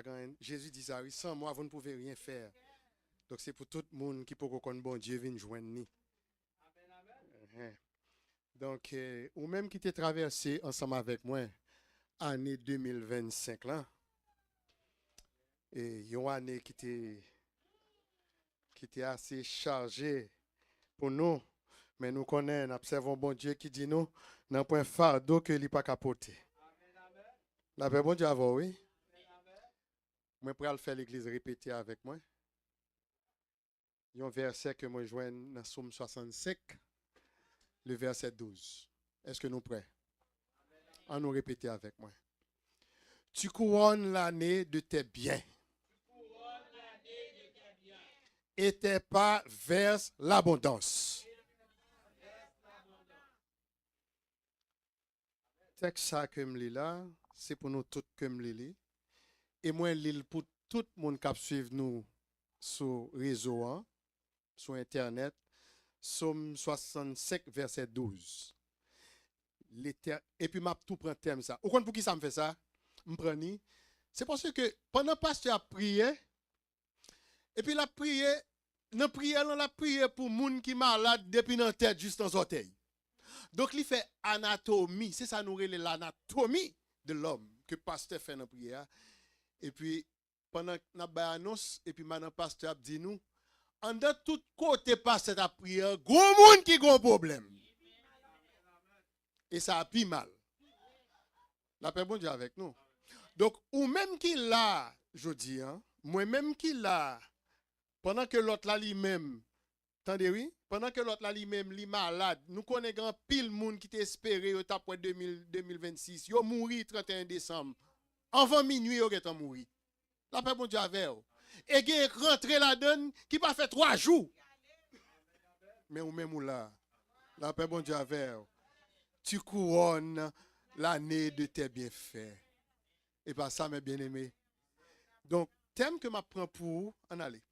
pas grand. Jésus dit ça, oui, sans moi, vous ne pouvez rien faire. Donc c'est pour tout le monde qui peut connaître bon Dieu vient joindre nous. Uh-huh. Donc, ou même qui t'est traversé ensemble avec moi, année 2025 là, et une année qui était assez chargée pour nous, mais nous connaissons, nous observons bon Dieu qui dit nous, dans un point fardeau que il n'est pas capoté. La paix, bon Dieu, avant, oui. Moi, je vais faire l'église répéter avec moi. Il y a un verset que moi je joins dans Somme 65, le verset 12. Est-ce que nous prêts? On nous répéter avec moi. Tu couronnes l'année de tes biens. Et tes pas versent l'abondance. Texte ça que je lis là, c'est pour nous tous que je lis. Et moi, je lis pour tout le monde qui suit nous sur le réseau, sur Internet. Somme 65, verset 12. Et puis, je tout prends thème ça. Vous comprenez pour qui ça me fait ça? C'est parce que pendant que le pasteur a prié, et puis la prié, dans la prière, on a prié pour les gens qui sont malades depuis dans la tête, juste dans l'orteil. Donc, il fait anatomie. C'est ça, nous relève l'anatomie de l'homme que le pasteur fait dans la prière. Et puis, pendant que nous avons annonce, et puis maintenant, le pasteur a dit nous, en de tout côté, pasteur a prié, gros monde qui a un problème. Et ça a pris mal. La paix bon Dieu avec nous. Donc, ou même qui l'a, je dis, hein, moi-même qui l'a, pendant que l'autre là lui-même, attendez oui, pendant que l'autre là lui-même, lui malade, nous connaissons grand pile monde qui t'espérait au tapouet 2026, yo mouri 31 décembre. Avant minuit, yo est mouri. La paix bon Dieu avec vous. Et qui est rentré là-dedans, qui pas fait 3 jours. Mais ou même ou là, la paix bon Dieu avec vous. Tu couronnes l'année de tes bienfaits. Et pas ça, mes bien-aimés. Donc, thème que je prends pour en aller.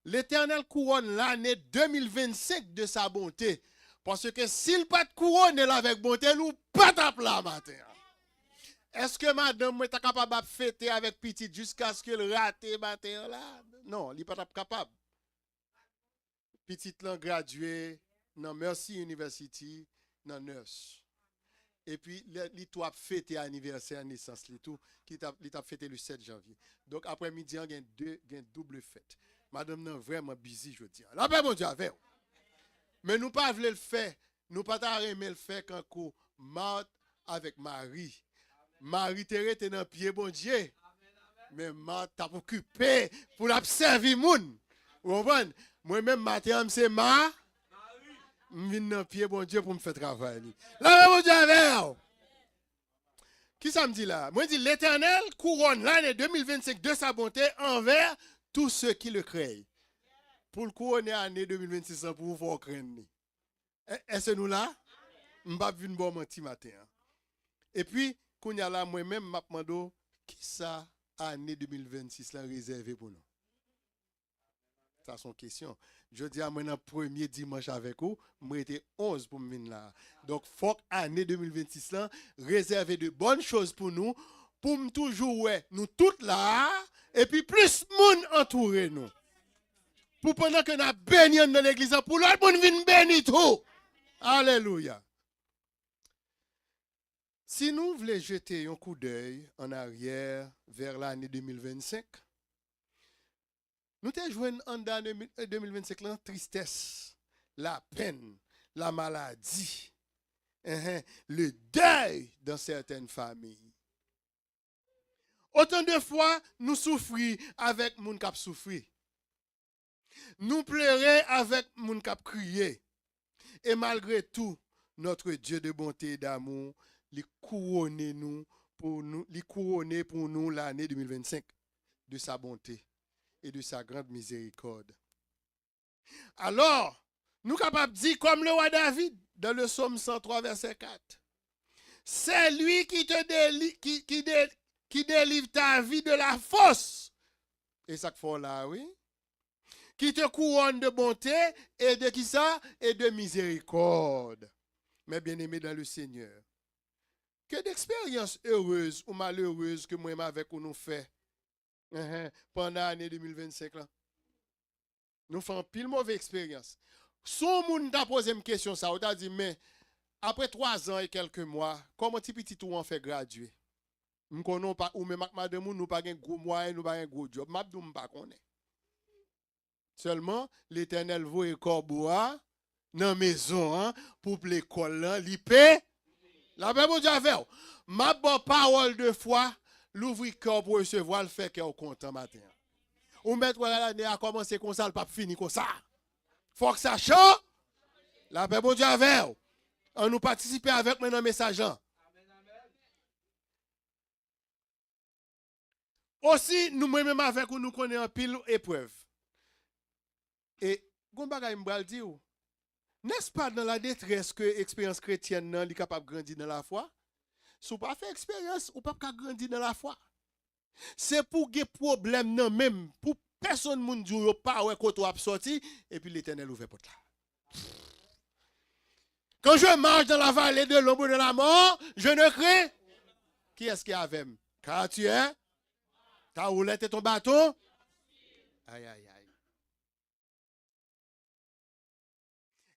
L'Éternel couronne l'année 2025 de sa bonté. Parce que s'il pas de couronne avec bonté, nous pas ta plat matin. Est-ce que madame est capable de fêter avec petite jusqu'à ce qu'elle rate matin là? Non, il n'est pas capable. Petite là gradué dans Mercy University, dans Nurse. Et puis, il t'a fêté anniversaire naissance, qui t'a fêté le 7 janvier. Donc, après-midi, il y a double fête. Madame est vraiment busy, je dis. La paix, mon Dieu, avec. Mais nous pas voulu le faire. Nous pas aimer le faire quand on Marthe avec Marie. Marie était dans le pied, bon Dieu. Mais Marthe t'a occupé pour l'observer, moun. Vous comprenez? Moi-même, matin, c'est ma. Je viens dans le pied, bon Dieu, pour me faire travailler. La paix, mon Dieu, avec. Qui ça me dit là? Moi, je dis, l'Éternel couronne l'année 2025 de sa bonté envers tous ceux qui le créent. Pour le couronner l'année 2026, pour vous faire craindre. Est-ce que nous là? Je ne vais pas venir bon menti matin. Et puis, quand il y a là, moi-même, je me demande qui ça, année 2026, là, réservé pour nous? Ça, c'est une question. Je dis à moi, dans le premier dimanche avec vous, moi, j'étais 11 pour me venir là. Donc, il faut que l'année 2026, là, réserver de bonnes choses pour nous, pour nous toujours, ouais, nous toutes là, et puis plus de monde entourer nous. Pour pendant que nous bénissons dans l'église, pour l'autre monde vienne bénir tout. Alléluia. Si nous voulons jeter un coup d'œil en arrière vers l'année 2025, nous te jouons en 2025 la tristesse, la peine, la maladie, le deuil dans certaines familles. Autant de fois, nous souffrons avec les gens qui souffrent. Nous pleurons avec les gens qui crient. Et malgré tout, notre Dieu de bonté et d'amour, il couronne pour nous l'année 2025 de sa bonté et de sa grande miséricorde. Alors, nous sommes capables de dire comme le roi David dans le psaume 103, verset 4. C'est lui qui délivre ta vie de la fosse. Et ça qu'il faut là, oui. Qui te couronne de bonté et de qui ça? Et de miséricorde. Mes bien-aimés dans le Seigneur. Que d'expériences heureuses ou malheureuses que moi avec nous fait Pendant l'année 2025 là. Nous faisons pile mauvaise expérience. Son monde t'a posé une question ça, on t'a dit mais après 3 ans et quelques mois, comment ti petit tout on fait graduer? Nous connaissons pas ou même madame nous pas un gros moyen, nous pas un gros job. M'abdou pas connaît. Seulement l'Éternel voye corboa dans maison hein, pour l'école là, l'IP. La paix bon Dieu avec. Ma bonne parole de foi, l'ouvrir cœur pour recevoir le fait qu'on content matin. Ou mettre l'année à commencer comme ça, le pas fini comme ça. Faut que ça change. La paix bon Dieu avec. On nous participer avec maintenant message là. Aussi nous même avec nous connaissons en pile épreuve. Et gon bagay m'bral di ou. N'est-ce pas dans la détresse que l'expérience chrétienne est capable de grandir dans la foi? Si vous pas fait expérience, ou pas grandir dans la foi. C'est pour des problèmes non même pour personne moun di ou pas ouais quand on sorti et puis l'Éternel ouvre porte là. Quand je marche dans la vallée de l'ombre de la mort, je ne crains. Qui est-ce qui est avec moi? Car tu es ta roulette et ton bâton. Aïe aïe aïe.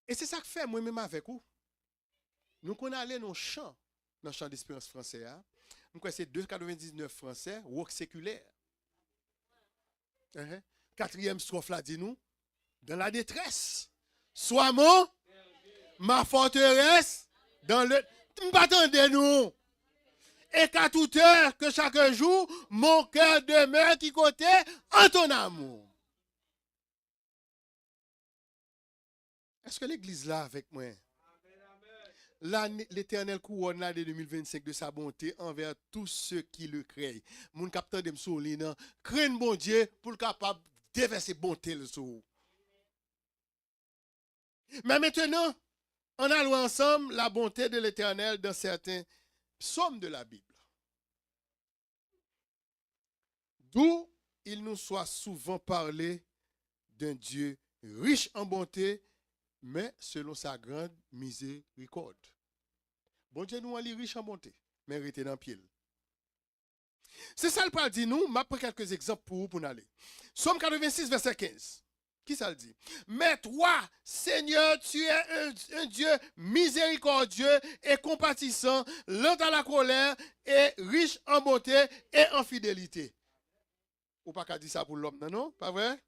Et c'est ça que fait moi-même avec vous. Nous qu'on allé dans le champ d'espérance français. Hein? Nous c'est 2,99 français, work séculaire. Quatrième strophe là dit nous, dans la détresse. Sois ma forteresse, dans le... M'attendez nous. Et qu'à toute heure, que chaque jour, mon cœur demeure qui côté en ton amour. Est-ce que l'église là avec moi? L'Éternel couronne l'année 2025 de sa bonté envers tous ceux qui le craignent. Mon capitaine de Msolina, craigne bon Dieu pour le capable de déverser bonté le sou. Mais maintenant, on a lu ensemble la bonté de l'Éternel dans certains psaumes de la Bible. D'où il nous soit souvent parlé d'un Dieu riche en bonté, mais selon sa grande miséricorde. Bon Dieu nous est riche en bonté, mais rester dans le pied. C'est ça le parle dit nous, je prends quelques exemples pour nous aller. Somme 86, verset 15. Qui ça le dit? Mais toi, Seigneur, tu es un Dieu miséricordieux et compatissant, lent à la colère et riche en bonté et en fidélité. Ou pas qu'à dire ça pour l'homme, non? Pas vrai?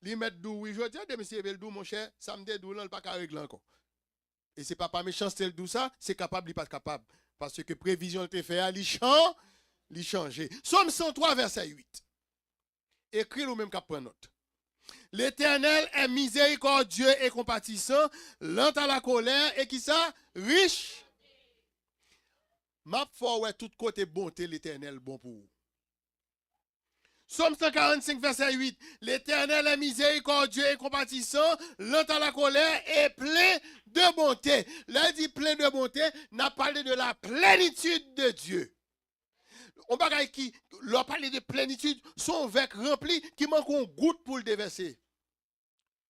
Li met dou, oui, je dis, de monsieur Beldou, mon cher, ça me dit dou, là, pas qu'à régler encore. Et c'est pas méchanceté le dou ça, c'est capable, il pas capable. Parce que prévision te fait, il change. Somme 103, verset 8. Écrit ou même qu'à prendre note. L'Éternel est miséricordieux et compatissant, lent à la colère et qui ça? Riche. M'a faut ouais tout côté bonté l'Éternel bon pour vous. Somme 145, verset 8. L'Éternel est miséricordieux et compatissant, lent à la colère et plein de bonté. Là, il dit plein de bonté, n'a parlé de la plénitude de Dieu. On va qui, leur parler de plénitude, son verre rempli, qui manque une goutte pour le déverser.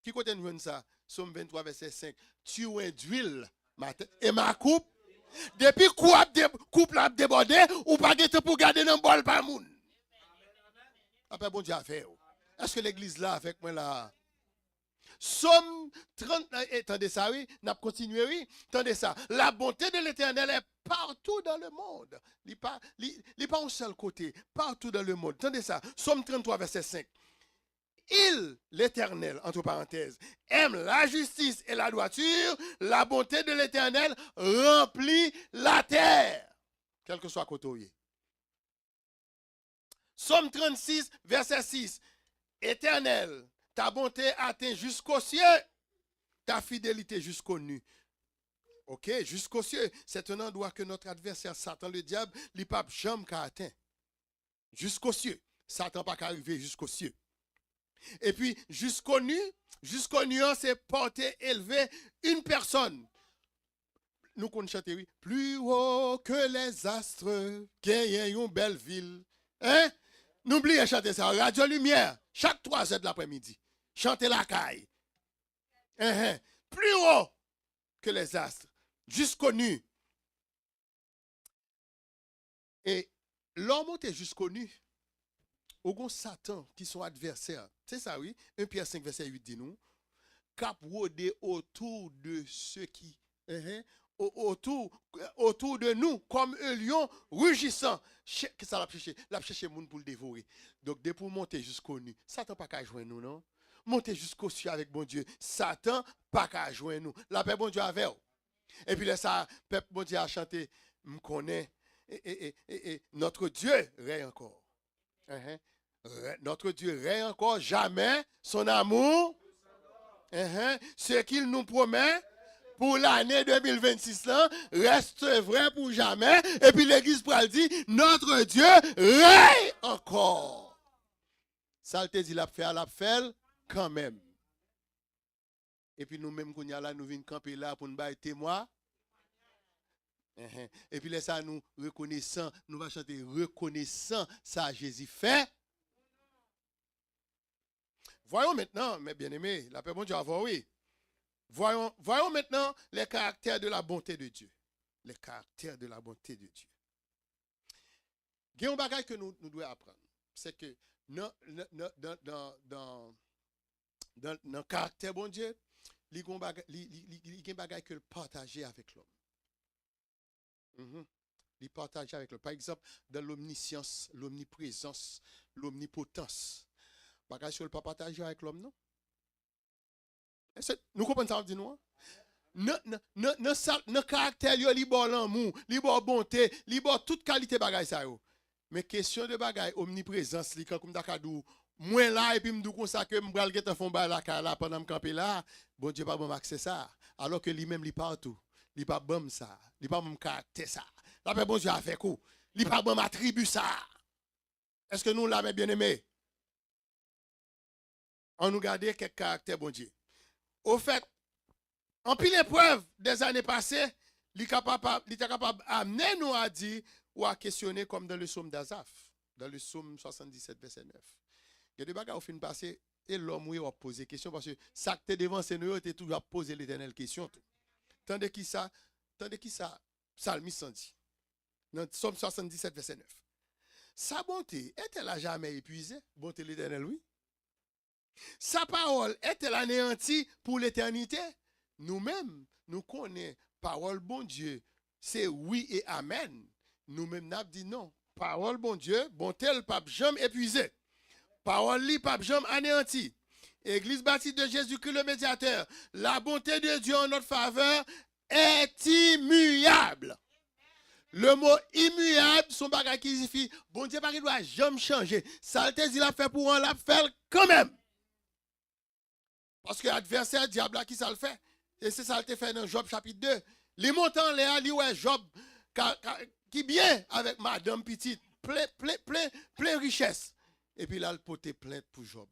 Qui côté nous ça? Somme 23, verset 5. Tu es d'huile, ma tête et ma coupe. Depuis coupe la débordé, ou pas de pour garder dans le bol par moun. Après, bon Dieu a fait. Est-ce que l'église là avec moi là? Somme 30, attendez ça, oui, n'a continué, oui, attendez ça. La bonté de l'Éternel est partout dans le monde. Il n'est pas au seul côté, partout dans le monde. Attendez ça. Somme 33, verset 5. Il, l'Éternel, entre parenthèses, aime la justice et la droiture. La bonté de l'Éternel remplit la terre. Quel que soit côté. Somme 36, verset 6. Éternel, ta bonté atteint jusqu'aux cieux, ta fidélité jusqu'aux nues. Ok, jusqu'aux cieux. C'est un endroit que notre adversaire, Satan, le diable, il pas jamais qu'à atteindre. Jusqu'aux cieux. Satan pas qu'à arriver jusqu'aux cieux. Et puis, jusqu'aux nues, c'est porter, élever une personne. Nous qu'on chante, oui. Plus haut que les astres, qu'il y ait une belle ville. Hein? N'oubliez chanter ça. Radio Lumière, chaque 3 heures de l'après-midi. Chantez la caille. Plus haut que les astres, jusqu'aux nues. Et l'homme monte jusqu'aux nues. Au gon Satan qui sont adversaires. C'est ça, oui. 1 Pierre 5, verset 8 dit nous. Cap rôder autour de ceux qui. Autour de nous, comme un lion rugissant. Ça l'a cherché? L'a cherché moun pour le dévorer. Donc, dès pour monter jusqu'au nu, Satan pas qu'à joindre nous, non? Monter jusqu'au ciel avec bon Dieu. Satan pas qu'à joindre nous. La paix, bon Dieu, avec. Et puis là, ça, peuple, bon Dieu a chanté, me connaît. Et notre Dieu règne encore. Notre Dieu règne encore. Jamais son amour. Ce qu'il nous promet pour l'année 2026 là, reste vrai pour jamais. Et puis l'église pour dit, notre Dieu règne encore. Ça te dit, la fait quand même. Et puis nous-mêmes, qu'on y a là, nous venons camper là pour nous bailler témoin. Et puis là, ça nous reconnaissant, nous va chanter reconnaissant ça Jésus fait. Voyons maintenant, mes bien-aimés, la paix bon Dieu avoir, oui. Voyons maintenant les caractères de la bonté de Dieu. Les caractères de la bonté de Dieu. Il y a un bagage que nous devons apprendre. C'est que dans le caractère bon Dieu, il y a un bagage que le partager avec l'homme. Il partage avec l'homme. Par exemple, dans l'omniscience, l'omniprésence, l'omnipotence. Bagage sur le pas partager avec l'homme, non? Nous comprenons ça, dis-nous. Nos caractères, li bon l'amour, li bon bonté, li bon toute qualité bagage ça yo. Mais question de bagage omniprésence, li comme dakadou, moi là et puis m'dou comme ça que m'bral gete fond ba la là pendant m'camper là, bon Dieu pas bon accès ça. Alors que lui-même li partout, li pas bon ça, li pas mon caractère ça. La paix bon Dieu a fait quoi? Li pas bon attribut ça. Est-ce que nous là mes bien-aimés? On nous garde quelques caractères bon Dieu. Au fait, en pile épreuve des années passées, il est capable d'amener nous à dire ou à questionner comme dans le psaume d'Azaph, dans le psaume 77, verset 9. Il y a des bagages au fin passé et l'homme oui a posé question parce que ça que devant c'est nous tu toujours poser l'éternelle question. Tandis qui ça, psalmiste dit. Dans le psaume 77, verset 9. Sa bonté est-elle jamais épuisée? Bonté l'éternel, oui. Sa parole est-elle anéantie pour l'éternité? Nous-mêmes, nous connaissons parole bon Dieu. C'est oui et amen. Nous-mêmes, nous avons dit non. Parole bon Dieu, bonté le pape jamais épuisé. Parole li pape jamais anéantie. Église bâtie de Jésus-Christ le médiateur. La bonté de Dieu en notre faveur est immuable. Le mot immuable, son bagage qui signifie bon Dieu ne doit jamais changer. Ça il a fait pour on l'a fait quand même. Parce que l'adversaire diable qui ça le fait. Et c'est ça le fait dans Job chapitre 2. Les montants les ali ouais Job qui bien avec madame petite, plein richesse. Et puis là le poté plainte pour Job.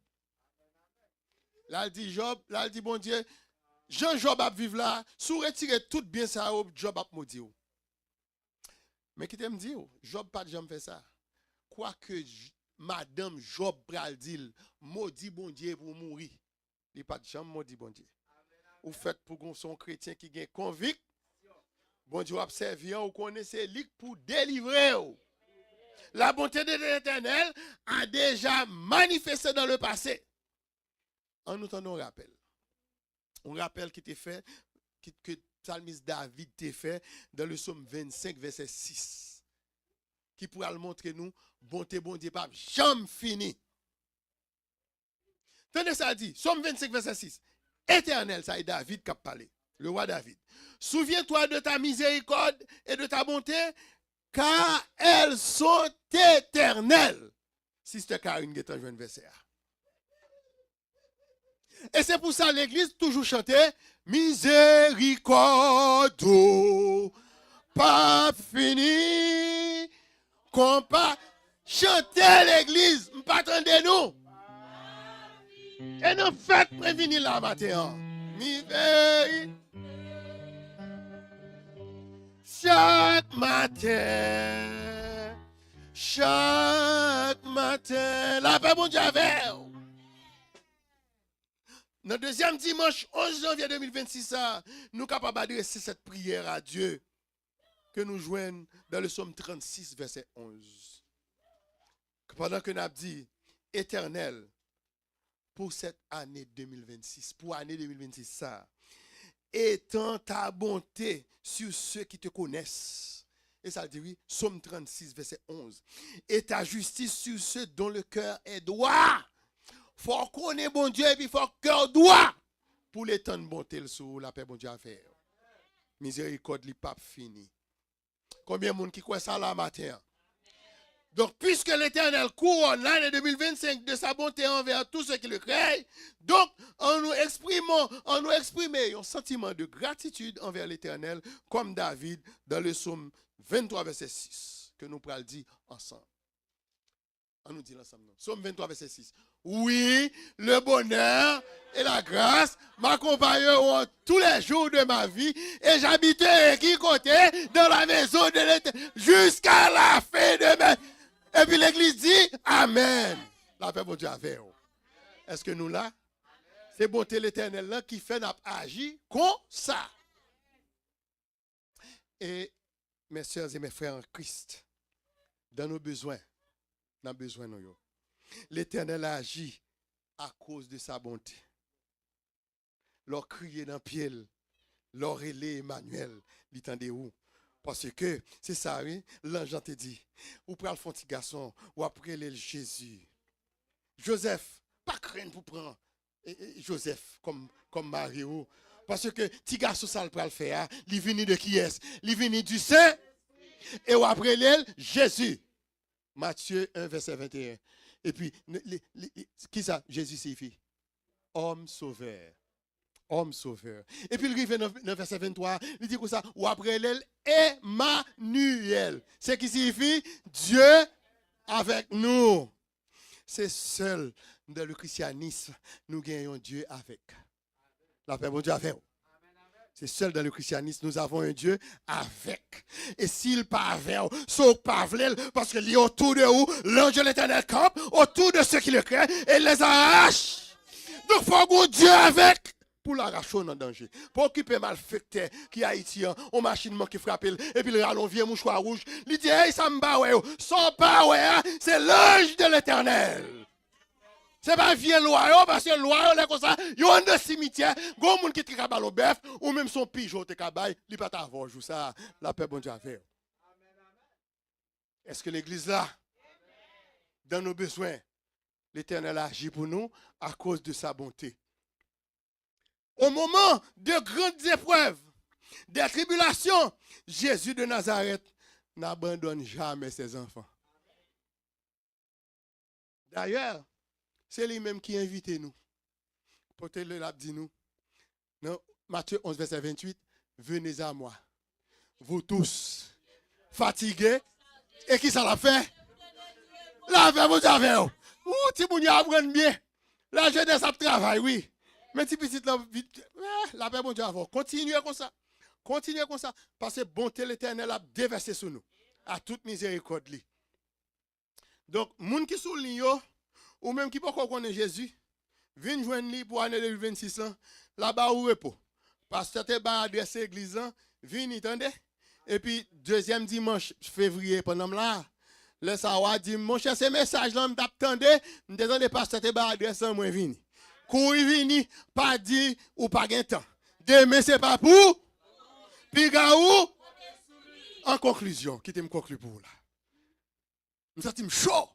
Là il dit Job, là il dit bon Dieu, Jean Job a vivre là, sous retirer tout bien ça Job a maudit. Mais qui t'aime dire Job pas jamais fait ça. Quoique madame Job pral dit maudit bon Dieu pour mourir. Il pas de jamais maudit bon Dieu. Ou fait pour son chrétien qui gagne convict, bon Dieu a servi ou connaissez lui pour délivrer. La bonté de l'Éternel a déjà manifesté dans le passé. En nous tenons un rappel. Un rappel qui était fait, que psalmiste David t'a fait dans le psaume 25, verset 6. Qui pourra le montrer nous, bonté bon Dieu pas jamais fini. Tenez ça dit, psaume 25, verset 6. Éternel, ça est David qui a parlé, le roi David. Souviens-toi de ta miséricorde et de ta bonté, car elles sont éternelles. Sister Karine qui est un jeune verset. Et c'est pour ça l'église toujours chantait miséricorde, pas fini, compas. Chantez l'église, pas attendez-nous. Et nous faites prévenir la matin. Mi veille. Chaque matin. La paix, mon Dieu, avec. Notre deuxième dimanche, 11 janvier 2026, nous sommes capables d'adresser cette prière à Dieu que nous joignons dans le psaume 36, verset 11. Pendant que nous avons dit, Éternel, pour cette année 2026, pour l'année 2026, ça, étends ta bonté sur ceux qui te connaissent. Et ça dit oui, Psaume 36, verset 11. Et ta justice sur ceux dont le cœur est droit. Faut connaître bon Dieu et puis faut cœur droit pour l'étendre bonté sur la paix bon Dieu à faire. Miséricorde li pas fini. Combien de monde qui croit ça là matin? Donc, puisque l'Éternel couronne l'année 2025 de sa bonté envers tous ceux qui le craignent, donc, en nous exprimant un sentiment de gratitude envers l'Éternel, comme David dans le psaume 23, verset 6, que nous pourrons dire ensemble. On nous dit ensemble. Psaume 23, verset 6. Oui, le bonheur et la grâce m'accompagneront tous les jours de ma vie et j'habiterai qui côté dans la maison de l'Éternel jusqu'à la fin de ma vie. Et puis l'église dit Amen. La paix, bon Dieu, avec vous. Est-ce que nous là? C'est bonté l'Éternel là qui fait agir comme ça. Et mes sœurs et mes frères en Christ, dans nos besoins, nous. L'Éternel a agi à cause de sa bonté. Leur crier dans le pied, leur relais Emmanuel, l'itendez où? Parce que, c'est ça, oui, l'ange te dit, ou prenez le fond petit garçon, ou après le Jésus. Joseph, pas craindre pour prendre Joseph comme Mario. Parce que petit garçon, ça le le faire, il vient de qui est-ce? Il vient du Saint, et ou après le Jésus. Matthieu 1, verset 21. Et puis, qui ça? Jésus signifie? Homme sauveur. Homme sauveur. Et puis il arrive dans le verset 23, il dit comme ça, ou après l'elle, Emmanuel. C'est qui signifie Dieu avec nous. C'est seul dans le christianisme, nous gagnons Dieu avec. La paix, bon Dieu avec. C'est seul dans le christianisme, nous avons un Dieu avec. Et s'il pas avec, sauf pas avec, parce qu'il est autour de vous, l'ange de l'Éternel campe, autour de ceux qui le craignent, et les arrache. Donc, il faut que Dieu avec. Pour l'arracher en danger. Pour occuper malfecté qui est haïtien, on machine qui frappe, et puis le rallon vient mouchoir rouge. Il dit, hey, ça me bat, ouais, son pas, ouais, c'est l'ange de l'Éternel. C'est pas vieux loyau, parce que loyau, là, comme ça, il y a un cimetière, il y a un monde qui traque au bœuf, ou même son pigeon, te cabaye, il pas t'avoir, joue ça, la paix, bon Dieu, à faire. Est-ce que l'église là, dans nos besoins, l'Éternel agit pour nous à cause de sa bonté? Au moment de grandes épreuves, des tribulations, Jésus de Nazareth n'abandonne jamais ses enfants. D'ailleurs, c'est lui-même qui invite nous. Peut-être le l'a dit nous. Non, Matthieu 11, verset 28. Venez à moi, vous tous, fatigués, et qui ça l'a fait? La fait vous avez. Ouh, si vous apprenez bien. La jeunesse a travaillé, oui. Mais si petit la paix, bon Dieu, avant. Continuez comme ça. Continuez comme ça. Parce que bonté l'Éternel a déversé sur nous. À toute miséricorde. Donc, moun qui souligne, ou même qui peut connaître Jésus, viens joindre lui pour l'année 2026, là-bas où repos. Parce que tu as adressé l'église, viens, attendez. Et puis, deuxième dimanche février, pendant là, le savoir dit, mon cher, ce message là, m'attendez, m'attendez parce que tu as adressé moi, viens. Courir vini, pas dit ou pas gain temps. Demain, c'est pas pour. Puis, gaou. En conclusion, qui te me conclut pour vous là. Je me sens chaud.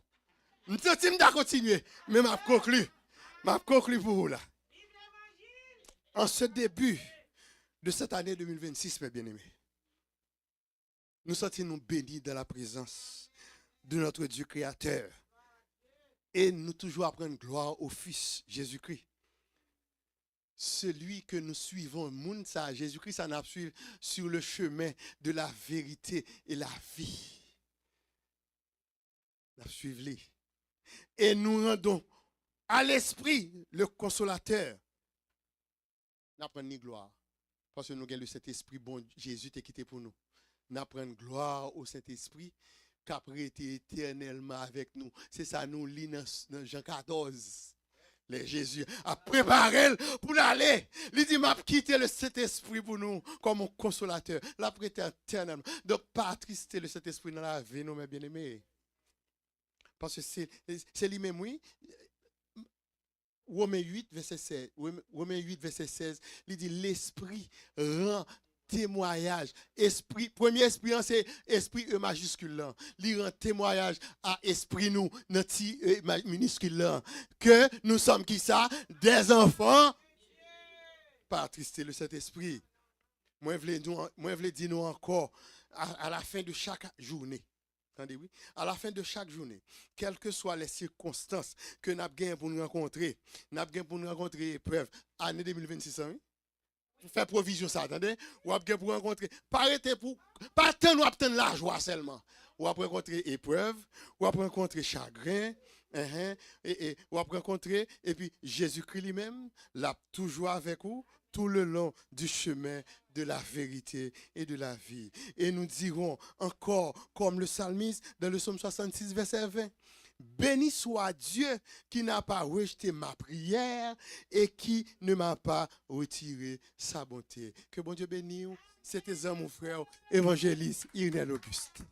Je me sens continuer. Mais je conclu pour vous là. En ce début de cette année 2026, mes bien-aimés, nous sentons-nous bénis dans la présence de notre Dieu créateur. Et nous toujours apprendre gloire au Fils Jésus-Christ. Celui que nous suivons, Mounsa, Jésus-Christ, ça nous suit sur le chemin de la vérité et la vie. Nous suivons. Et nous rendons à l'Esprit le consolateur. Nous apprenons gloire. Parce que nous avons le Saint-Esprit, bon Jésus t'a quitté pour nous. Nous apprenons gloire au Saint-Esprit. Qu'après été éternellement avec nous. C'est ça, nous lisons dans Jean 14. Les Jésus a préparé pour aller. Il dit, m'a quitté le Saint-Esprit pour nous comme un consolateur. L'a prêté éternellement. Donc, pas attrister le Saint-Esprit dans la vie, nous, mes bien-aimés. Parce que c'est lui-même, oui. Romains 8, verset 16. Romains 8, verset 16, il dit l'esprit rend témoignage. Esprit, premier esprit, c'est esprit E majuscule là. Il rend témoignage à esprit nous, notre minuscule là. Que nous sommes qui ça? Des enfants. Pas attrister le Saint-Esprit. Moi, je veux dire nous encore, à la fin de chaque journée. Entendez, oui? À la fin de chaque journée, quelles que soient les circonstances que nous avons pour nous rencontrer, épreuve, année 2026, oui? Faire provision ça, attendez? Ou avez pour rencontrer, pas tant nous obtenir la joie seulement. Ou après rencontrer épreuve, ou après rencontrer chagrin, ou après rencontrer, et puis Jésus-Christ lui-même, l'a toujours avec vous, tout le long du chemin de la vérité et de la vie. Et nous dirons encore, comme le psalmiste dans le psaume 66, verset 20, béni soit Dieu qui n'a pas rejeté ma prière et qui ne m'a pas retiré sa bonté. Que bon Dieu bénisse. C'était ça mon frère évangéliste Irène Auguste.